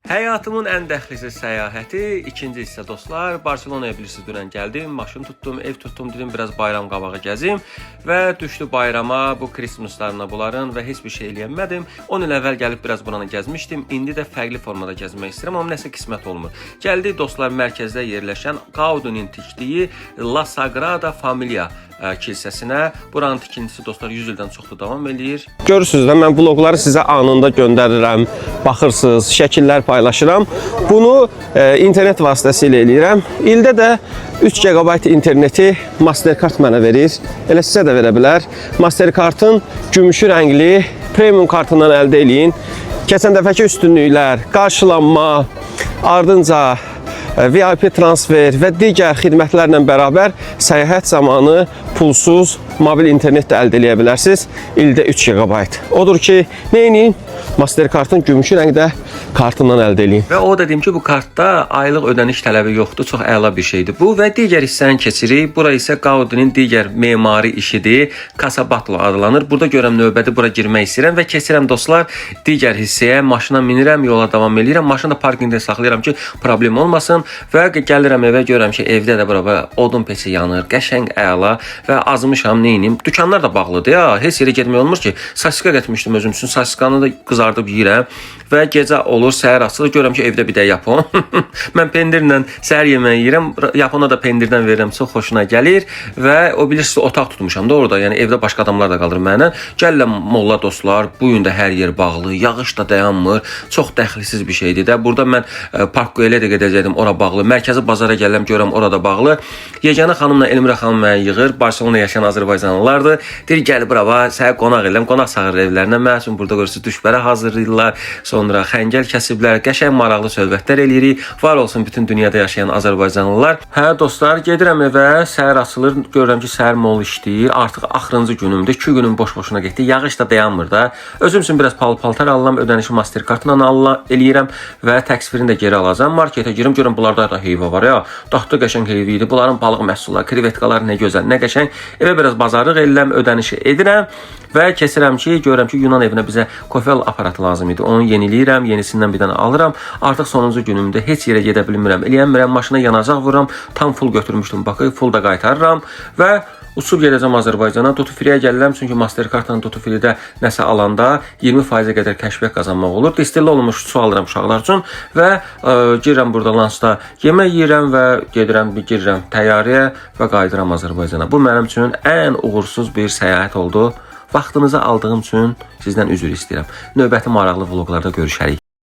Həyatımın ən dəxlisiz səyahəti ikinci hissə dostlar. Barcelonaya bilirsiniz dünən gəldim, maşın tutdum, ev tutdum, dedim biraz bayram qabağı gəzim və düşdü bayrama bu Christmaslarına bunların və heç bir şey eləyəmədim. 10 il əvvəl gəlib biraz buranı gəzmişdim. İndi də fərqli formada gəzmək istəyirəm, amma nəsə qismət olmur. Gəldi dostlar mərkəzdə yerləşən Gaudi'nin tikdiyi La Sagrada Familia kilsəsinə. Buranın tikintisi dostlar 100 ildən çoxdur davam eləyir. Görürsünüz də mən vloqları sizə anında göndərirəm. Baxırsınız, şəkillər paylaşıram. Bunu internet vasitəsilə eləyirəm. İldə də 3 GB interneti Mastercard mənə verir. Elə sizə də verə bilər. Mastercard'ın gümüşü rəngli premium kartından əldə eləyin. Keçən dəfəki üstünlüklər, qarşılanma, ardınca VIP transfer və digər xidmətlərlə bərabər səyahət zamanı pulsuz mobil internet də əldə edə bilərsiniz. İldə 3 GB. Odur ki, neyin? Mastercard'ın gümüşü rəngdə kartından əldə eləyin. Və o dedim ki, bu kartda aylıq ödəniş tələbi yoxdur. Çox əla bir şeydir bu və digər hissəni keçirik. Bura isə Gaudi'nin digər memari işidir. Casabatlo adlanır. Burada görəm növbəti bura girmək istəyirəm və keçirəm dostlar digər hissəyə. Maşına minirəm, yola davam edirəm. Maşını da parkingdə saxlayıram ki, problem olmasın və gəlirəm evə görəm ki, evdə də bura odun peçi yanır. Qəşəng əla və azmışam, neynim? Dükanlar da bağlıdır ya. Heç yerə getmək olmur ki. Sasika getmişdim özüm üçün. Sasikanı da qızardıb yeyirəm və gecə olur, səhər açılır, görürəm ki, evdə bir də yapon. Mən pendirlə səhər yeməyi yeyirəm, yapona da pendirdən verirəm, çox xoşuna gəlir və o bilirsiniz, otaq tutmuşam da orada, yəni evdə başqa adamlar da qalır mənlə. Gəlirəm molla dostlar, bu gün də hər yer bağlı, yağış da dayanmır, çox dəxlisiz bir şeydir də. Burada mən Parkgoylə də gedəcəkdim, ora bağlı, mərkəzi bazara gəlirəm, görürəm orada bağlı. Yeganə xanımla Elmira xanım məni yığır, Barcelona yaşayan Azərbaycanlılardır. Deyir, gəl bura, sənə qonaq edirəm, qonaq çağırır evlərinə, mən üçün burada görürsünüz, düşbərə hazırlayırlar, sonra xəngəl kəsiblər, qəşəng maraqlı söhbətlər eləyirik. Var olsun bütün dünyada yaşayan Azərbaycanlılar. Hə dostlar, gedirəm evə, səhər açılır, görürəm ki, səhər mol işləyir. Artıq axırıncı günümdür. 2 günüm boş-boşuna getdi. Yağış da dayanmır da. Özüm üçün biraz paltar alıram, ödənişi Mastercard'la eləyirəm və təksfirini də geri alacağam. Marketə girim, görürəm bunlarda da heyva var ya. Daxtı qəşəng heyvi idi. Bunların balıq məhsulları, krevetkalar nə gözəl, nə qəşəng. Evə biraz bazarlıq eləyirəm, ödənişi edirəm və keçirəm ki, görürəm ki, Yunan evinə bizə kofel aparatı lazım idi. Onu yeniləyirəm, yenisindən bir dənə alıram. Artıq sonuncu günümdə heç yerə gedə bilmirəm. Eləyəmirəm, maşına yanacaq vururam. Tam full götürmüşdüm bakı, full da qaytarıram və uçub gedəcəm Azərbaycana. Duty-free-yə gəlirəm, çünki Mastercard-la Duty-free-də nəsə alanda 20%-ə qədər kəşfiyyat qazanmaq olur. Distilli olmuş su alıram uşaqlar üçün və girirəm burada lansda yemək yeyirəm və girirəm təyyarəyə və qayıdıram Azərbaycana. Bu mənim üçün ən uğursuz bir səyahət oldu. Vaxtınızı aldığım üçün sizdən üzr istəyirəm. Növbəti maraqlı vloqlarda görüşərik.